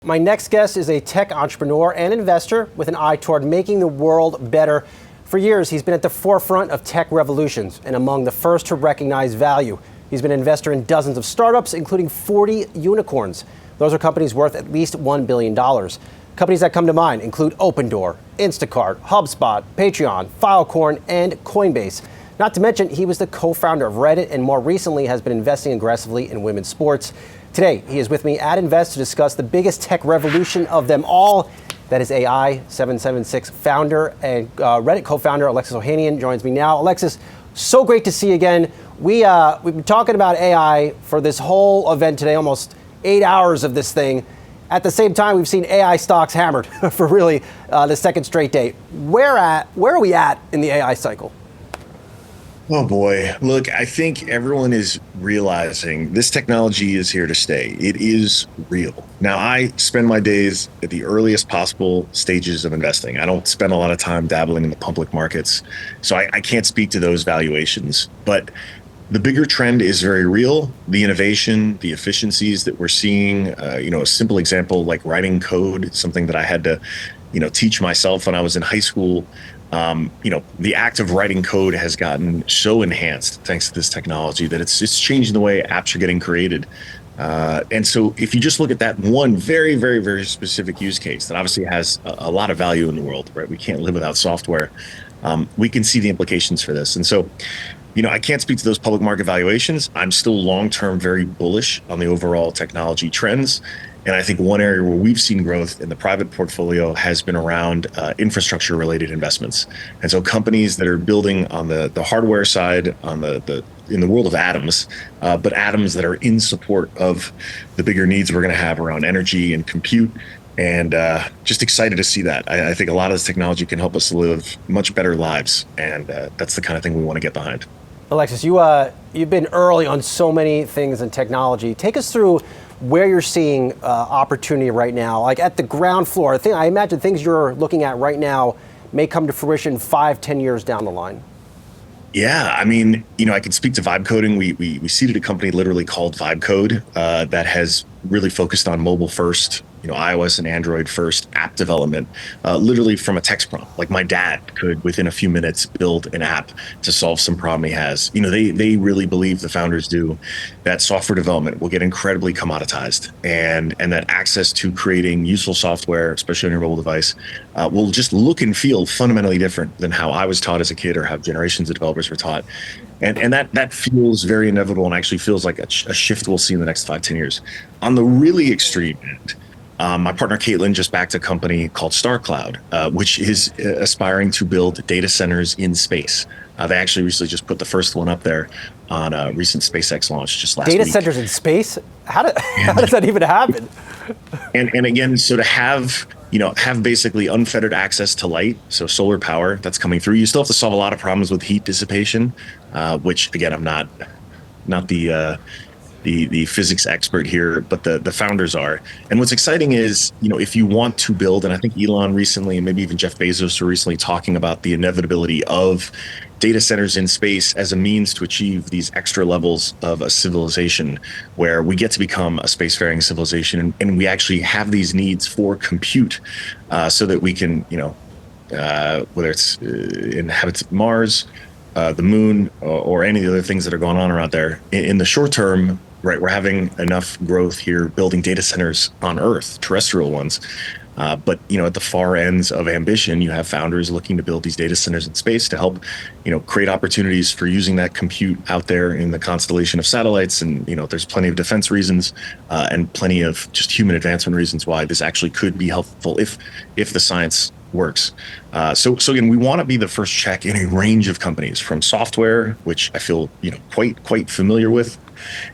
My next guest is a tech entrepreneur and investor with an eye toward making the world better. For years, he's been at the forefront of tech revolutions and among the first to recognize value. He's been an investor in dozens of startups, including 40 unicorns. Those are companies worth at least $1 billion. Companies that come to mind include Opendoor, Instacart, HubSpot, Patreon, Filecoin, and Coinbase. Not to mention, he was the co-founder of Reddit and more recently has been investing aggressively in women's sports. Today, he is with me at Invest to discuss the biggest tech revolution of them all. That is AI. 776 founder and Reddit co-founder Alexis Ohanian joins me now. Alexis, so great to see you again. We've been talking about AI for this whole event today, almost 8 hours of this thing. At the same time, we've seen AI stocks hammered for really the second straight day. Where are we at in the AI cycle? Oh boy, look, I think everyone is realizing this technology is here to stay. It is real. Now, I spend my days at the earliest possible stages of investing. I don't spend a lot of time dabbling in the public markets, so I can't speak to those valuations. But the bigger trend is very real. The innovation, the efficiencies that we're seeing, a simple example like writing code, something that I had to, teach myself when I was in high school. The act of writing code has gotten so enhanced thanks to this technology that it's changing the way apps are getting created. And so if you just look at that one very, very, very specific use case that obviously has a lot of value in the world, right? We can't live without software. We can see the implications for this. And so, I can't speak to those public market valuations. I'm still long-term very bullish on the overall technology trends. And I think one area where we've seen growth in the private portfolio has been around infrastructure-related investments. And so companies that are building on the hardware side, on in the world of atoms, but atoms that are in support of the bigger needs we're going to have around energy and compute. And just excited to see that. I think a lot of this technology can help us live much better lives. And that's the kind of thing we want to get behind. Alexis, you've been early on so many things in technology. Take us through where you're seeing opportunity right now, like at the ground floor. I imagine things you're looking at right now may come to fruition 5-10 years down the line. Yeah, I mean, I can speak to vibe coding. We seeded a company literally called Vibe Code that has really focused on mobile first, iOS and Android first app development, literally from a text prompt. Like my dad could, within a few minutes, build an app to solve some problem he has. They really believe, the founders do, that software development will get incredibly commoditized and that access to creating useful software, especially on your mobile device, will just look and feel fundamentally different than how I was taught as a kid or how generations of developers were taught. And that feels very inevitable and actually feels like a shift we'll see in the next 5-10 years. On the really extreme end, my partner Caitlin just backed a company called StarCloud, which is aspiring to build data centers in space. They actually recently just put the first one up there on a recent SpaceX launch just last week. Data centers in space? How does that even happen? And again, so to have basically unfettered access to light, so solar power that's coming through. You still have to solve a lot of problems with heat dissipation, which again, I'm not the physics expert here, but the founders are. And what's exciting is, if you want to build, and I think Elon recently, and maybe even Jeff Bezos were recently talking about the inevitability of data centers in space as a means to achieve these extra levels of a civilization where we get to become a spacefaring civilization. And we actually have these needs for compute so that we can, whether it's inhabit Mars, the moon, or any of the other things that are going on around there. In the short term, right, we're having enough growth here building data centers on Earth, terrestrial ones. But at the far ends of ambition, you have founders looking to build these data centers in space to help, create opportunities for using that compute out there in the constellation of satellites. And there's plenty of defense reasons and plenty of just human advancement reasons why this actually could be helpful if the science works. So again, we want to be the first check in a range of companies, from software, which I feel quite familiar with,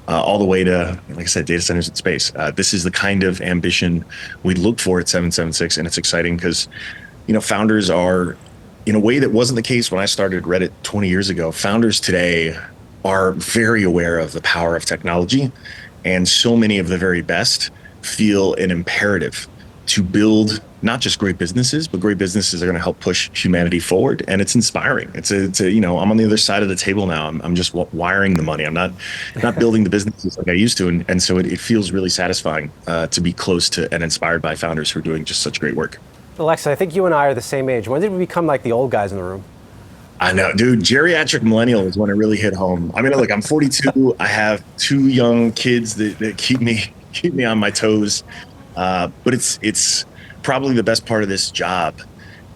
all the way to, like I said, data centers in space. This is the kind of ambition we look for at 776, and it's exciting because founders are, in a way that wasn't the case when I started Reddit 20 years ago. Founders today are very aware of the power of technology, and so many of the very best feel an imperative to build not just great businesses, but great businesses are going to help push humanity forward. And it's inspiring. It's a, you know, I'm on the other side of the table now. I'm just wiring the money. I'm not building the businesses like I used to. And so it feels really satisfying to be close to and inspired by founders who are doing just such great work. Alexa, I think you and I are the same age. When did we become like the old guys in the room? I know, dude. Geriatric millennial is when it really hit home. I mean, look, I'm 42. I have 2 young kids that keep me on my toes. But it's probably the best part of this job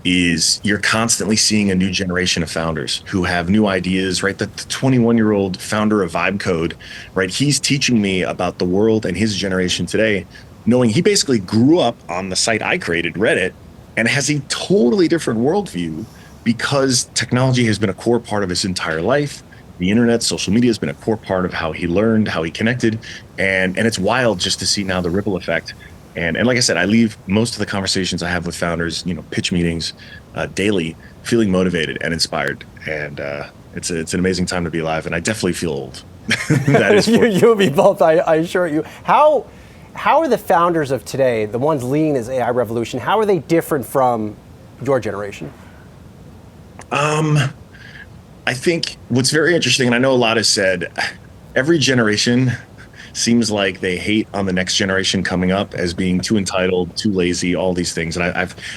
is you're constantly seeing a new generation of founders who have new ideas, right? The 21-year-old founder of Vibe Code, right? He's teaching me about the world and his generation today, knowing he basically grew up on the site I created, Reddit, and has a totally different worldview because technology has been a core part of his entire life. The internet, social media has been a core part of how he learned, how he connected. And it's wild just to see now the ripple effect. And like I said, I leave most of the conversations I have with founders, you know, pitch meetings daily, feeling motivated and inspired. And it's an amazing time to be alive. And I definitely feel old. That is You'll be both, I assure you. How are the founders of today, the ones leading this AI revolution, how are they different from your generation? I think what's very interesting, and I know a lot is said, every generation seems like they hate on the next generation coming up as being too entitled, too lazy, all these things. And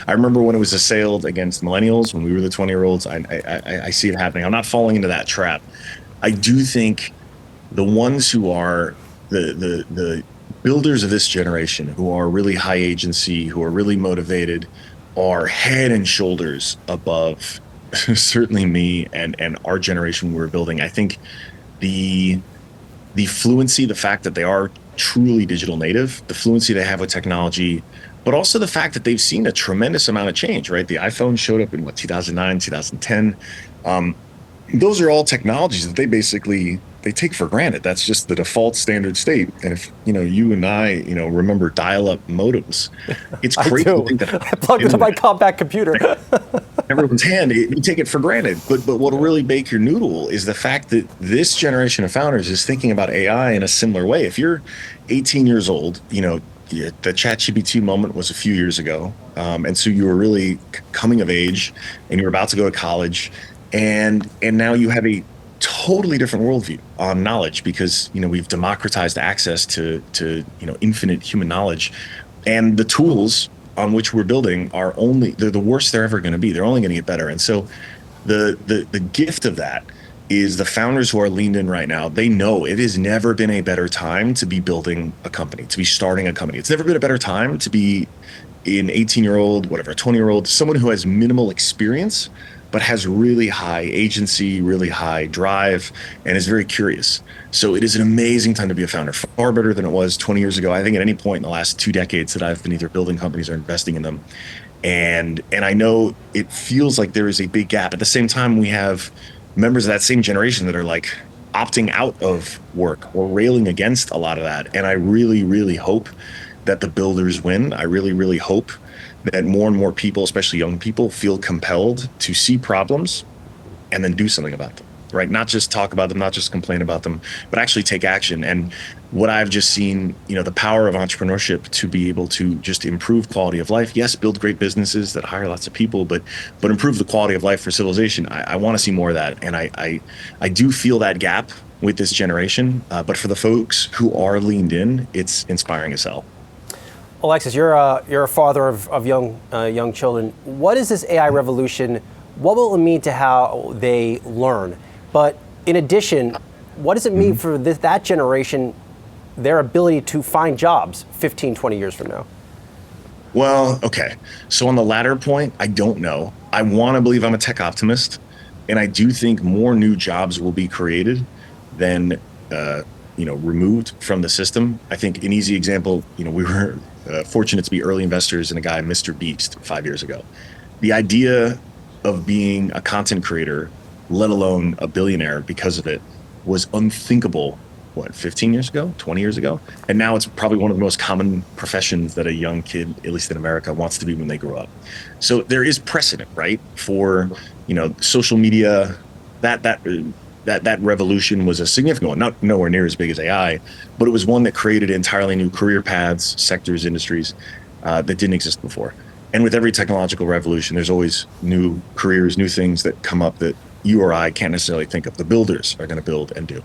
I remember when it was assailed against millennials, when we were the 20-year-olds, I see it happening. I'm not falling into that trap. I do think the ones who are the builders of this generation, who are really high agency, who are really motivated, are head and shoulders above certainly me and our generation we were building. I think the fluency, the fact that they are truly digital native, the fluency they have with technology, but also the fact that they've seen a tremendous amount of change, right? The iPhone showed up in 2009, 2010. Those are all technologies that they take for granted. That's just the default standard state. And if, you know, you and I, you know, remember dial-up modems, it's crazy to think that I plugged into my compact computer. Everyone's hand, you take it for granted. But what'll really bake your noodle is the fact that this generation of founders is thinking about AI in a similar way. If you're 18 years old, you know, the ChatGPT moment was a few years ago. And so you were really coming of age and you were about to go to college. And now you have a totally different worldview on knowledge because, you know, we've democratized access to you know, infinite human knowledge. And the tools on which we're building they're the worst they're ever going to be. They're only going to get better. And so the gift of that is the founders who are leaned in right now, they know it has never been a better time to be building a company, to be starting a company. It's never been a better time to be an 18-year-old, whatever, a 20-year-old, someone who has minimal experience, but has really high agency, really high drive, and is very curious. So it is an amazing time to be a founder, far better than it was 20 years ago. I think at any point in the last 2 decades that I've been either building companies or investing in them. And I know it feels like there is a big gap. At the same time, we have members of that same generation that are like opting out of work or railing against a lot of that. And I really, really hope that the builders win. I really, really hope that more and more people, especially young people, feel compelled to see problems and then do something about them, right? Not just talk about them, not just complain about them, but actually take action. And what I've just seen, you know, the power of entrepreneurship to be able to just improve quality of life. Yes, build great businesses that hire lots of people, but improve the quality of life for civilization. I want to see more of that. And I do feel that gap with this generation. But for the folks who are leaned in, it's inspiring as hell. Alexis, you're a father of young children. What is this AI revolution? What will it mean to how they learn? But in addition, what does it mean for that generation, their ability to find jobs 15, 20 years from now? Well, okay. So on the latter point, I don't know. I want to believe I'm a tech optimist, and I do think more new jobs will be created than removed from the system. I think an easy example, you know, we were fortunate to be early investors in a guy, Mr. Beast, 5 years ago. The idea of being a content creator, let alone a billionaire because of it, was unthinkable, 15 years ago, 20 years ago? And now it's probably one of the most common professions that a young kid, at least in America, wants to be when they grow up. So there is precedent, right, for, you know, social media. That revolution was a significant one, not nowhere near as big as AI, but it was one that created entirely new career paths, sectors, industries that didn't exist before. And with every technological revolution, there's always new careers, new things that come up that you or I can't necessarily think of. The builders are going to build and do.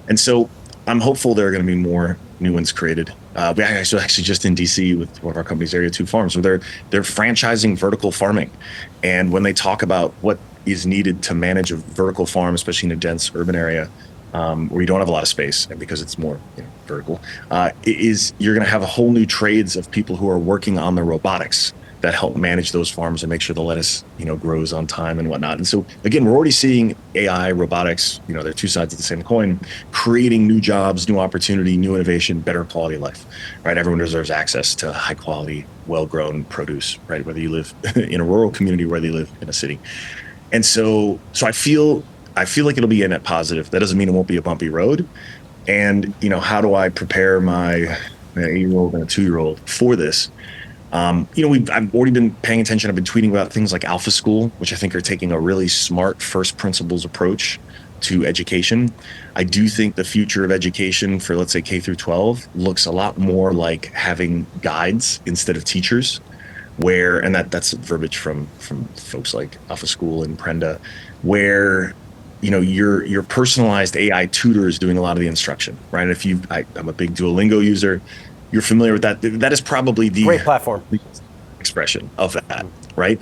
And so I'm hopeful there are going to be more new ones created. We actually just in DC with one of our companies, Area 2 Farms, where they're franchising vertical farming. And when they talk about what is needed to manage a vertical farm, especially in a dense urban area, where you don't have a lot of space, and because it's more vertical, you're going to have a whole new trades of people who are working on the robotics that help manage those farms and make sure the lettuce, grows on time and whatnot. And so again, we're already seeing AI, robotics, they're two sides of the same coin, creating new jobs, new opportunity, new innovation, better quality of life, right? Everyone deserves access to high quality, well-grown produce, right? Whether you live in a rural community, whether you live in a city. And so I feel like it'll be a net positive. That doesn't mean it won't be a bumpy road. And, how do I prepare my 8-year-old and a 2-year-old for this? I've already been paying attention. I've been tweeting about things like Alpha School, which I think are taking a really smart first principles approach to education. I do think the future of education for, let's say, K through 12 looks a lot more like having guides instead of teachers, and that's verbiage from folks like Alpha School and Prenda, where your personalized AI tutor is doing a lot of the instruction, right? I'm a big Duolingo user. You're familiar with that. That is probably the great platform expression of that, right?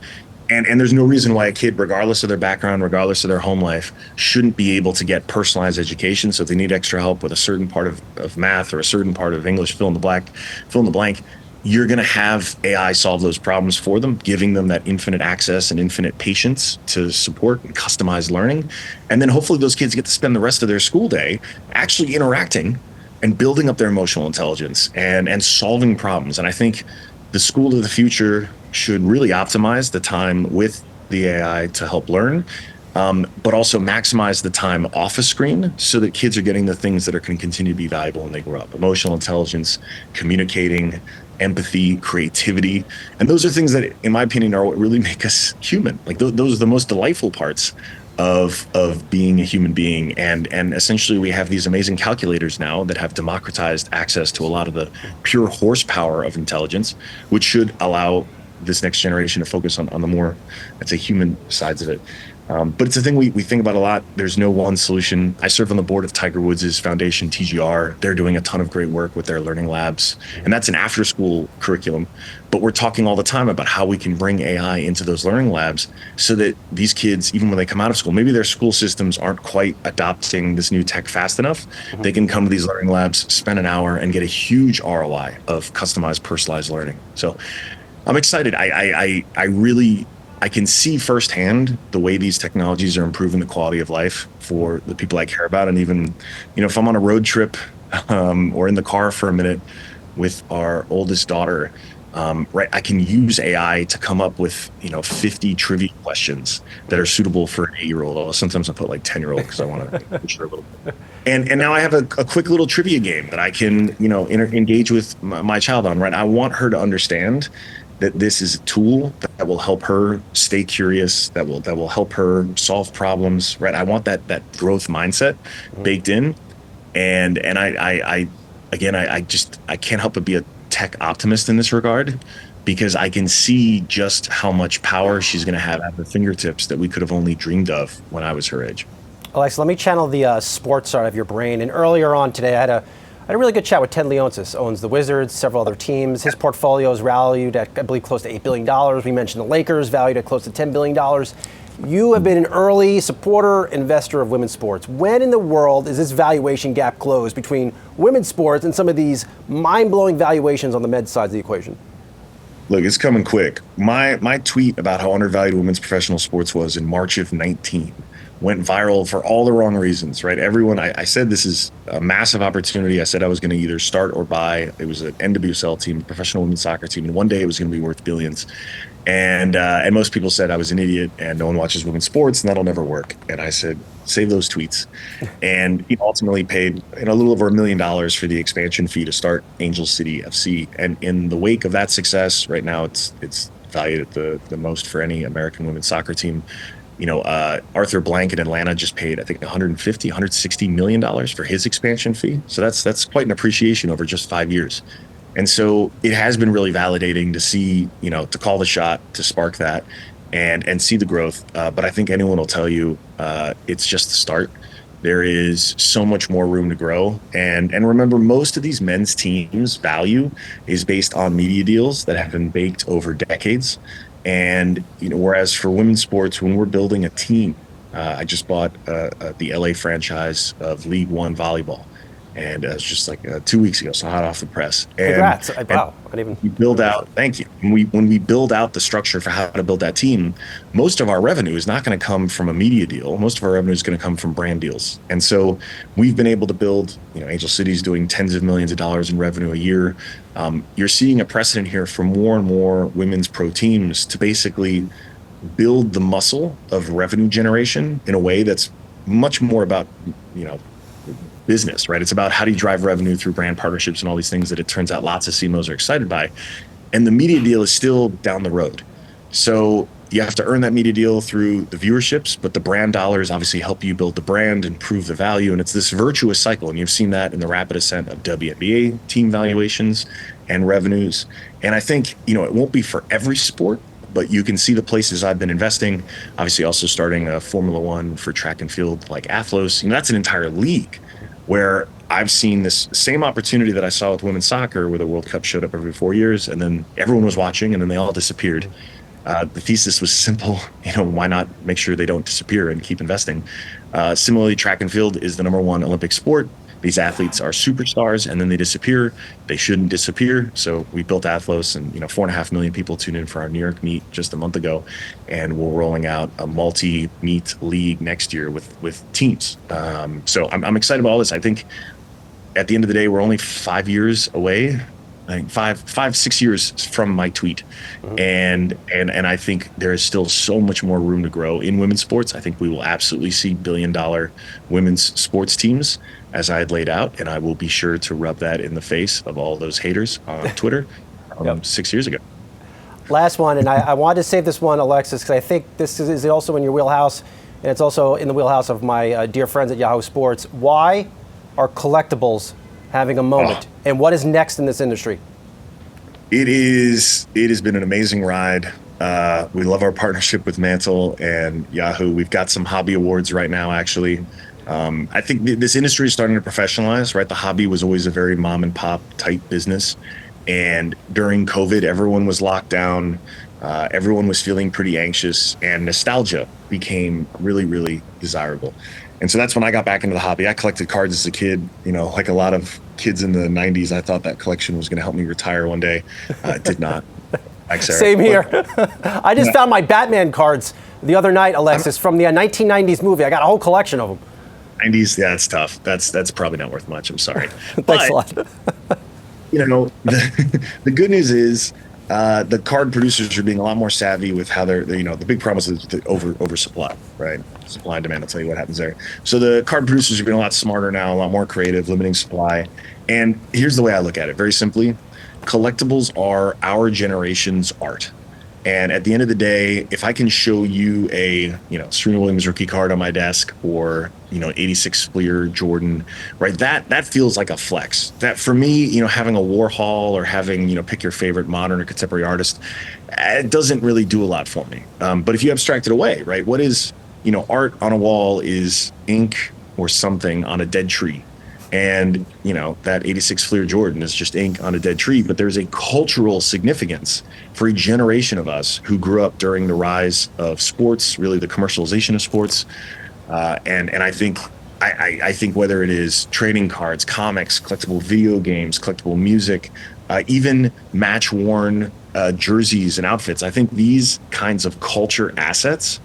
And there's no reason why a kid, regardless of their background, regardless of their home life, shouldn't be able to get personalized education. So if they need extra help with a certain part of math or a certain part of English, fill in the blank, you're going to have AI solve those problems for them, giving them that infinite access and infinite patience to support and customize learning. And then hopefully those kids get to spend the rest of their school day actually interacting and building up their emotional intelligence and solving problems. And I think the school of the future should really optimize the time with the AI to help learn, but also maximize the time off a screen so that kids are getting the things that can continue to be valuable when they grow up. Emotional intelligence, communicating, empathy, creativity. And those are things that, in my opinion, are what really make us human. Like those are the most delightful parts of being a human being. And essentially we have these amazing calculators now that have democratized access to a lot of the pure horsepower of intelligence, which should allow this next generation to focus on the more, I'd say, human sides of it. But it's a thing we think about a lot. There's no one solution. I serve on the board of Tiger Woods' foundation, TGR. They're doing a ton of great work with their learning labs, and that's an after-school curriculum. But we're talking all the time about how we can bring AI into those learning labs so that these kids, even when they come out of school, maybe their school systems aren't quite adopting this new tech fast enough. They can come to these learning labs, spend an hour, and get a huge ROI of customized, personalized learning. So I'm excited. I can see firsthand the way these technologies are improving the quality of life for the people I care about. And even, if I'm on a road trip or in the car for a minute with our oldest daughter, I can use AI to come up with, 50 trivia questions that are suitable for an 8-year-old. Sometimes I put like 10-year-old because I want to push her a little bit. And now I have a quick little trivia game that I can, engage with my child on, right? I want her to understand that this is a tool that will help her stay curious, that will help her solve problems, right? I want that growth mindset baked in. And I can't help but be a tech optimist in this regard, because I can see just how much power she's going to have at her fingertips that we could have only dreamed of when I was her age. Alex, let me channel the sports side of your brain. And earlier on today, I had a really good chat with Ted Leonsis, owns the Wizards, several other teams. His portfolio is valued at, I believe, close to $8 billion. We mentioned the Lakers, valued at close to $10 billion. You have been an early supporter, investor of women's sports. When in the world is this valuation gap closed between women's sports and some of these mind-blowing valuations on the men's side of the equation? Look, it's coming quick. My tweet about how undervalued women's professional sports was in March of 19 went viral for all the wrong reasons, right? I said this is a massive opportunity. I said I was going to either start or buy. It was an NWSL team, professional women's soccer team, and one day it was going to be worth billions. And most people said I was an idiot and no one watches women's sports and that'll never work. And I said, save those tweets. And he ultimately paid a little over $1 million for the expansion fee to start Angel City FC. And in the wake of that success, right now it's valued at the most for any American women's soccer team. Arthur Blank in Atlanta just paid, I think, $160 million for his expansion fee. So that's quite an appreciation over just 5 years. And so it has been really validating to see, to call the shot, to spark that, and see the growth. But I think anyone will tell you it's just the start. There is so much more room to grow. And remember, most of these men's teams' value is based on media deals that have been baked over decades. And whereas for women's sports, when we're building a team, I just bought the LA franchise of League One volleyball, and it's just like 2 weeks ago, so hot off the press. Congrats! Wow, I didn't even. We build out. Thank you. When we build out the structure for how to build that team, most of our revenue is not going to come from a media deal. Most of our revenue is going to come from brand deals, and so we've been able to build. Angel City's doing tens of millions of dollars in revenue a year. You're seeing a precedent here for more and more women's pro teams to basically build the muscle of revenue generation in a way that's much more about business, right? It's about how do you drive revenue through brand partnerships and all these things that it turns out lots of CMOs are excited by. And the media deal is still down the road. So you have to earn that media deal through the viewerships, but the brand dollars obviously help you build the brand and prove the value. And it's this virtuous cycle. And you've seen that in the rapid ascent of WNBA team valuations and revenues. And I think, it won't be for every sport, but you can see the places I've been investing, obviously also starting a Formula One for track and field like Athlos. That's an entire league where I've seen this same opportunity that I saw with women's soccer, where the World Cup showed up every 4 years and then everyone was watching and then they all disappeared. The thesis was simple, why not make sure they don't disappear and keep investing? Similarly, track and field is the #1 Olympic sport. These athletes are superstars and then they disappear. They shouldn't disappear. So we built Athlos, and 4.5 million people tuned in for our New York meet just a month ago. And we're rolling out a multi-meet league next year with teams. So I'm excited about all this. I think at the end of the day, we're only 5 years away. I think 6 years from my tweet. And I think there is still so much more room to grow in women's sports. I think we will absolutely see billion-dollar women's sports teams, as I had laid out, and I will be sure to rub that in the face of all those haters on Twitter 6 years ago. Last one, and I wanted to save this one, Alexis, because I think this is also in your wheelhouse, and it's also in the wheelhouse of my dear friends at Yahoo Sports. Why are collectibles having a moment, and what is next in this industry? It has been an amazing ride. We love our partnership with Mantle and Yahoo. We've got some hobby awards right now, actually. I think this industry is starting to professionalize, right? The hobby was always a very mom and pop type business. And during COVID, everyone was locked down. Everyone was feeling pretty anxious, and nostalgia became really, really desirable. And so that's when I got back into the hobby. I collected cards as a kid, like a lot of kids in the 90s. I thought that collection was going to help me retire one day. It did not. Same here. I just found my Batman cards the other night, Alexis, from the 1990s movie. I got a whole collection of them. 90s, yeah, that's tough. That's probably not worth much. I'm sorry. Thanks a lot. The good news is the card producers are being a lot more savvy with how they're, the big problem is the oversupply, right? Supply and demand, I'll tell you what happens there. So the card producers are being a lot smarter now, a lot more creative, limiting supply. And here's the way I look at it, very simply. Collectibles are our generation's art. And at the end of the day, if I can show you a, Serena Williams rookie card on my desk, or, 86 Fleer Jordan, right? That feels like a flex. That for me, having a Warhol or having, pick your favorite modern or contemporary artist, it doesn't really do a lot for me. But if you abstract it away, right? What is, art on a wall is ink or something on a dead tree. And, that 86 Fleer Jordan is just ink on a dead tree. But there's a cultural significance for a generation of us who grew up during the rise of sports, really the commercialization of sports. And I think whether it is trading cards, comics, collectible video games, collectible music, even match-worn jerseys and outfits, I think these kinds of culture assets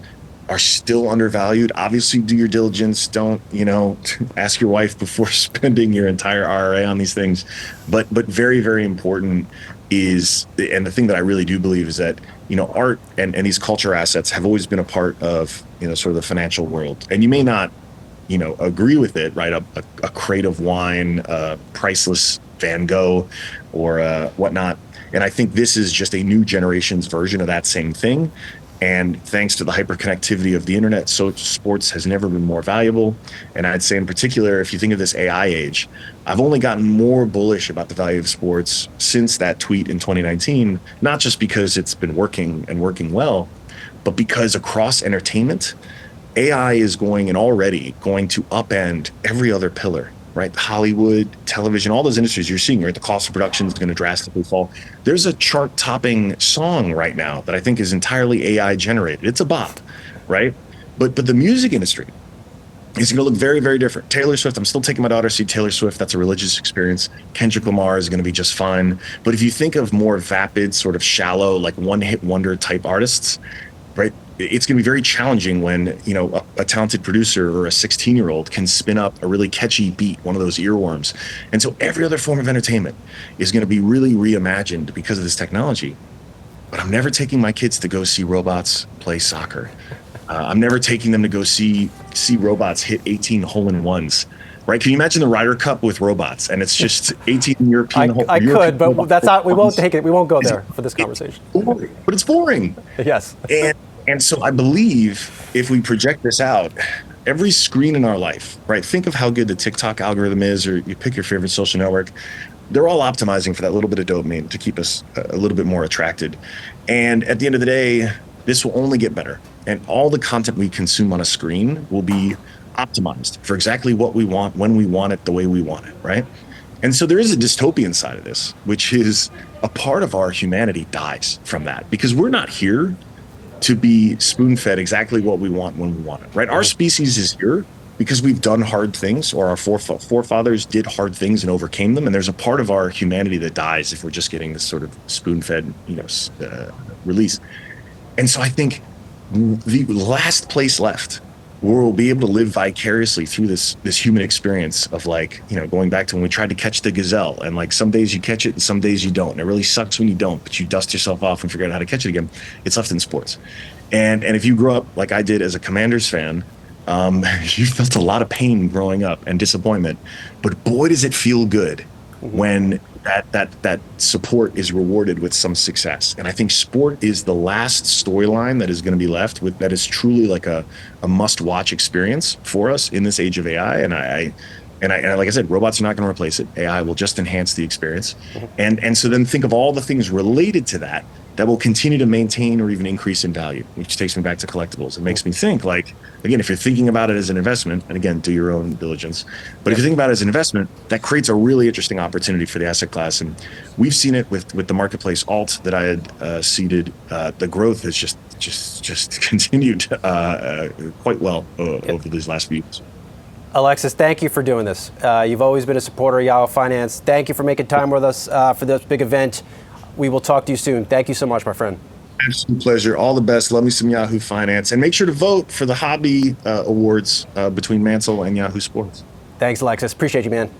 are still undervalued. Obviously, do your diligence. Don't, ask your wife before spending your entire IRA on these things. But very, very important is, and the thing that I really do believe is that, art and these culture assets have always been a part of, sort of the financial world. And you may not, agree with it, right? A crate of wine, priceless Van Gogh or whatnot. And I think this is just a new generation's version of that same thing. And thanks to the hyperconnectivity of the internet, so sports has never been more valuable. And I'd say in particular, if you think of this AI age, I've only gotten more bullish about the value of sports since that tweet in 2019, not just because it's been working and working well, but because across entertainment, AI is going and already going to upend every other pillar, right? Hollywood, television, all those industries you're seeing, right? The cost of production is going to drastically fall. There's a chart topping song right now that I think is entirely AI generated. It's a bop, right? But the music industry is going to look very, very different. Taylor Swift, I'm still taking my daughter to see Taylor Swift. That's a religious experience. Kendrick Lamar is going to be just fine. But if you think of more vapid, sort of shallow, like one-hit wonder type artists, right? It's going to be very challenging when, you know, a talented producer or a 16-year-old can spin up a really catchy beat, one of those earworms. And so every other form of entertainment is going to be really reimagined because of this technology. But I'm never taking my kids to go see robots play soccer. I'm never taking them to go see robots hit 18 hole-in-ones. Right? Can you imagine the Ryder Cup with robots? And it's just 18 European. I could, but that's not. We won't take it. We won't go there for this conversation. But it's boring. Yes. And so I believe if we project this out, every screen in our life, right? Think of how good the TikTok algorithm is, or you pick your favorite social network. They're all optimizing for that little bit of dopamine to keep us a little bit more attracted. And at the end of the day, this will only get better. And all the content we consume on a screen will be optimized for exactly what we want, when we want it, the way we want it, right? And so there is a dystopian side of this, which is a part of our humanity dies from that, because we're not here to be spoon-fed exactly what we want when we want it, right? Our species is here because we've done hard things, or our forefathers did hard things and overcame them. And there's a part of our humanity that dies if we're just getting this sort of spoon-fed, release. And so I think the last place left where we'll be able to live vicariously through this human experience of, like, you know, going back to when we tried to catch the gazelle, and like some days you catch it and some days you don't. And it really sucks when you don't, but you dust yourself off and figure out how to catch it again. It's left in sports. And if you grew up like I did as a Commanders fan, you felt a lot of pain growing up and disappointment, but boy, does it feel good when that support is rewarded with some success. And I think sport is the last storyline that is going to be left with, that is truly like a must-watch experience for us in this age of AI. And I like I said, robots are not going to replace it. AI will just enhance the experience. And so then think of all the things related to that will continue to maintain or even increase in value, which takes me back to collectibles. It makes me think, like, again, if you're thinking about it as an investment, and again, do your own diligence, but if you think about it as an investment, that creates a really interesting opportunity for the asset class. And we've seen it with the marketplace alt that I had seeded. The growth has just continued quite well over these last few years. Alexis, thank you for doing this. You've always been a supporter of Yahoo Finance. Thank you for making time with us for this big event. We will talk to you soon. Thank you so much, my friend. Absolute pleasure. All the best. Love me some Yahoo Finance. And make sure to vote for the hobby awards between Mansell and Yahoo Sports. Thanks, Alexis. Appreciate you, man.